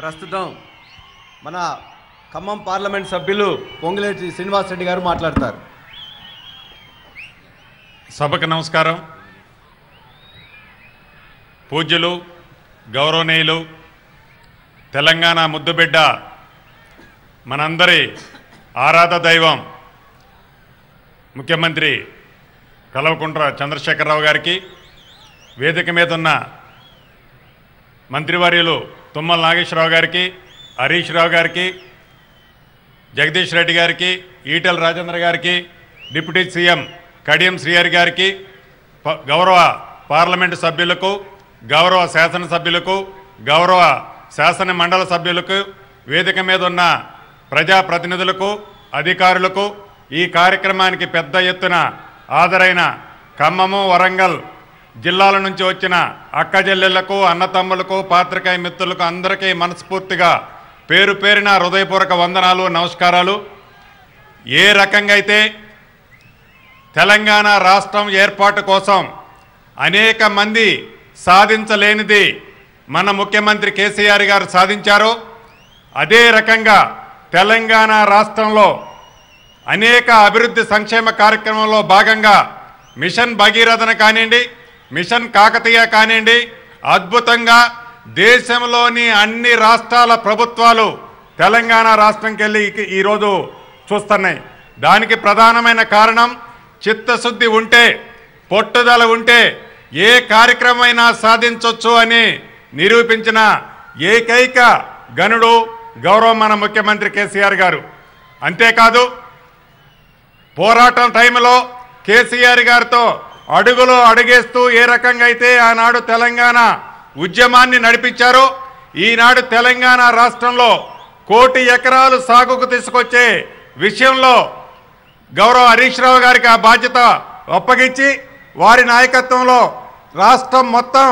ప్రస్తుతం మన ఖమ్మం పార్లమెంట్ సభ్యులు పొంగులేటి శ్రీనివాస్ రెడ్డి గారు మాట్లాడతారు. సభకు నమస్కారం. పూజ్యులు గౌరవనీయులు తెలంగాణ ముద్దుబిడ్డ మనందరి ఆరాధ దైవం ముఖ్యమంత్రి కల్వకుంట్ల చంద్రశేఖరరావు గారికి, వేదిక మీద ఉన్న మంత్రివర్యులు తుమ్మల నాగేశ్వరరావు గారికి, హరీష్ రావు గారికి, జగదీష్ రెడ్డి గారికి, ఈటెల రాజేంద్ర గారికి, డిప్యూటీ సీఎం కడియం శ్రీహరి గారికి, గౌరవ పార్లమెంటు సభ్యులకు, గౌరవ శాసనసభ్యులకు, గౌరవ శాసన మండలి సభ్యులకు, వేదిక మీద ఉన్న ప్రజాప్రతినిధులకు, అధికారులకు, ఈ కార్యక్రమానికి పెద్ద ఎత్తున హాజరైన ఖమ్మము, వరంగల్ జిల్లాల నుంచి వచ్చిన అక్కజెల్లెళ్లకు, అన్నతమ్ములకు, పాత్రికేయ మిత్రులకు అందరికీ మనస్ఫూర్తిగా పేరు పేరున హృదయపూర్వక వందనాలు, నమస్కారాలు. ఏ రకంగా అయితే తెలంగాణ రాష్ట్రం ఏర్పాటు కోసం అనేక మంది సాధించలేనిది మన ముఖ్యమంత్రి కేసీఆర్ గారు సాధించారో, అదే రకంగా తెలంగాణ రాష్ట్రంలో అనేక అభివృద్ధి సంక్షేమ కార్యక్రమంలో భాగంగా మిషన్ భగీరథన కానివ్వండి, మిషన్ కాకతీయ కానివ్వండి, అద్భుతంగా దేశంలోని అన్ని రాష్ట్రాల ప్రభుత్వాలు తెలంగాణ రాష్ట్రంకి వెళ్ళి ఈరోజు చూస్తున్నాయి. దానికి ప్రధానమైన కారణం చిత్తశుద్ధి ఉంటే, పట్టుదల ఉంటే ఏ కార్యక్రమమైనా సాధించవచ్చు అని నిరూపించిన ఏకైక గనుడు గౌరవ మన ముఖ్యమంత్రి కేసీఆర్ గారు. అంతేకాదు, పోరాటం టైంలో కేసీఆర్ గారితో అడుగులో అడుగేస్తూ ఏ రకంగా అయితే ఆనాడు తెలంగాణ ఉద్యమాన్ని నడిపించారో, ఈనాడు తెలంగాణ రాష్ట్రంలో 1 కోటి ఎకరాలు సాగుకు తీసుకొచ్చే విషయంలో గౌరవ హరీష్ రావు గారికి ఆ బాధ్యత అప్పగించి, వారి నాయకత్వంలో రాష్ట్రం మొత్తం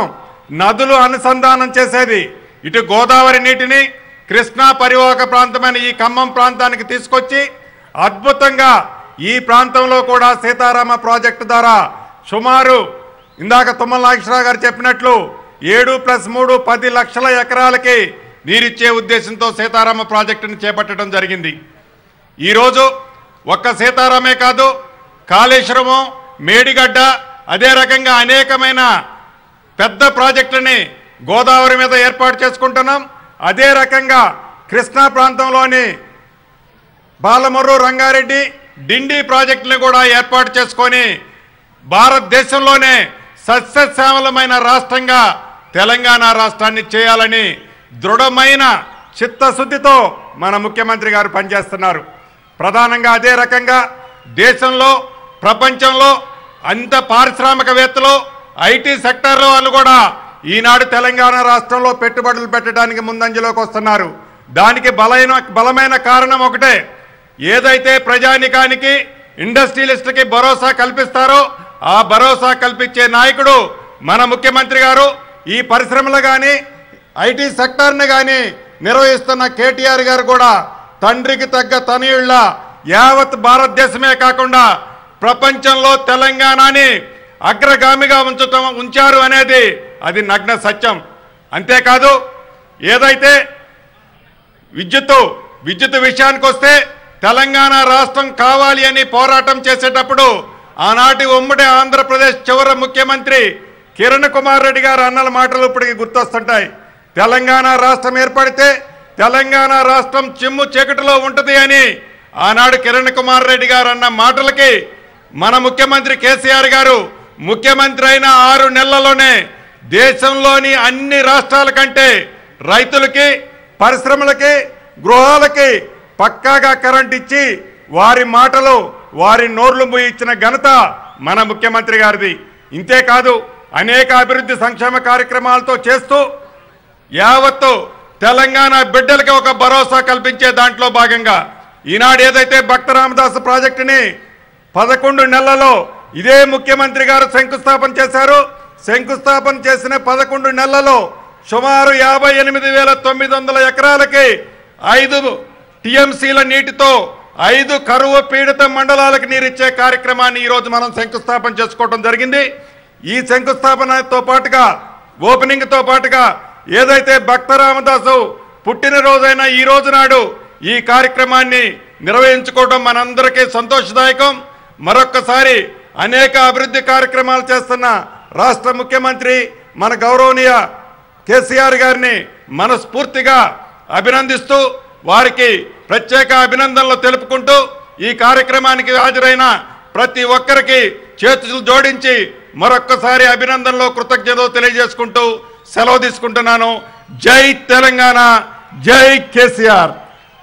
నదులు అనుసంధానం చేసేది, ఇటు గోదావరి నీటిని కృష్ణా పరివాహక ప్రాంతమైన ఈ ఖమ్మం ప్రాంతానికి తీసుకొచ్చి అద్భుతంగా ఈ ప్రాంతంలో కూడా సీతారామ ప్రాజెక్టు ద్వారా సుమారు ఇందాక తుమ్మల నాగేశ్వరరావు గారు చెప్పినట్లు 7+3 10 లక్షల ఎకరాలకి నీరిచ్చే ఉద్దేశంతో సీతారామ ప్రాజెక్టును చేపట్టడం జరిగింది. ఈరోజు ఒక్క సీతారామే కాదు, కాళేశ్వరము, మేడిగడ్డ, అదే రకంగా అనేకమైన పెద్ద ప్రాజెక్టులని గోదావరి మీద ఏర్పాటు చేసుకుంటున్నాం. అదే రకంగా కృష్ణా ప్రాంతంలోని బాలమర్రు, రంగారెడ్డి, డిండి ప్రాజెక్టులను కూడా ఏర్పాటు చేసుకొని భారతదేశంలోనే సస్యశ్యామలమైన రాష్ట్రంగా తెలంగాణ రాష్ట్రాన్ని చేయాలని దృఢమైన చిత్తశుద్ధితో మన ముఖ్యమంత్రి గారు పనిచేస్తున్నారు. ప్రధానంగా అదే రకంగా దేశంలో, ప్రపంచంలో అంత పారిశ్రామికవేత్తలు, ఐటీ సెక్టార్లో వాళ్ళు కూడా ఈనాడు తెలంగాణ రాష్ట్రంలో పెట్టుబడులు పెట్టడానికి ముందంజలోకి వస్తున్నారు. దానికి బలమైన కారణం ఒకటే, ఏదైతే ప్రజానికానికి, ఇండస్ట్రియలిస్టులకి భరోసా కల్పిస్తారో ఆ భరోసా కల్పించే నాయకుడు మన ముఖ్యమంత్రి గారు. ఈ పరిశ్రమలు కానీ, ఐటీ సెక్టార్ని కానీ నిర్వహిస్తున్న కేటీఆర్ గారు కూడా తండ్రికి తగ్గ తనయుళ్ళ యావత్ భారతదేశమే కాకుండా ప్రపంచంలో తెలంగాణని అగ్రగామిగా ఉంచారు అనేది అది నగ్న సత్యం. అంతేకాదు, ఏదైతే విద్యుత్ విషయానికి వస్తే తెలంగాణ రాష్ట్రం కావాలి అని పోరాటం చేసేటప్పుడు ఆనాటి ఉమ్మడి ఆంధ్రప్రదేశ్ చివరి ముఖ్యమంత్రి కిరణ్ కుమార్ రెడ్డి గారు అన్నల మాటలు ఇప్పటికి గుర్తొస్తుంటాయి. తెలంగాణ రాష్ట్రం ఏర్పడితే తెలంగాణ రాష్ట్రం చిమ్ము చీకటిలో ఉంటుంది అని ఆనాడు కిరణ్ కుమార్ రెడ్డి గారు అన్న మాటలకి మన ముఖ్యమంత్రి కేసీఆర్ గారు ముఖ్యమంత్రి అయిన 6 నెలల్లోనే దేశంలోని అన్ని రాష్ట్రాల కంటే రైతులకి, పరిశ్రమలకి, గృహాలకి పక్కాగా కరెంట్ ఇచ్చి వారి మాటలు, వారి నోర్లు ఇచ్చిన ఘనత మన ముఖ్యమంత్రి గారిది. ఇంతేకాదు, అనేక అభివృద్ధి సంక్షేమ కార్యక్రమాలతో చేస్తూ యావత్తు తెలంగాణ బిడ్డలకి ఒక భరోసా కల్పించే దాంట్లో భాగంగా ఈనాడు ఏదైతే భక్త రామదాసు ప్రాజెక్టుని 11 నెలల్లో ఇదే ముఖ్యమంత్రి గారు శంకుస్థాపన చేశారు. శంకుస్థాపన చేసిన 11 నెలల్లో సుమారు 58,900 ఎకరాలకి 5 టీఎంసీల నీటితో 5 కరువు పీడిత మండలాలకు నీరిచ్చే కార్యక్రమాన్ని ఈరోజు మనం శంకుస్థాపన చేసుకోవడం జరిగింది. ఈ శంకుస్థాపనతో పాటుగా, ఓపెనింగ్తో పాటుగా ఏదైతే భక్త రామదాసు పుట్టినరోజైన ఈ రోజు నాడు ఈ కార్యక్రమాన్ని నిర్వహించుకోవడం మనందరికీ సంతోషదాయకం. మరొక్కసారి అనేక అభివృద్ధి కార్యక్రమాలు చేస్తున్న రాష్ట్ర ముఖ్యమంత్రి మన గౌరవనీయ కేసీఆర్ గారిని మనస్ఫూర్తిగా అభినందిస్తూ వారికి ప్రత్యేక అభినందనలు తెలుపుకుంటూ ఈ కార్యక్రమానికి హాజరైన ప్రతి ఒక్కరికి చేతులు జోడించి మరొక్కసారి అభినందనలు కృతజ్ఞతలు తెలియజేసుకుంటూ సెలవు తీసుకుంటున్నాను. జై తెలంగాణ, జై కేసీఆర్.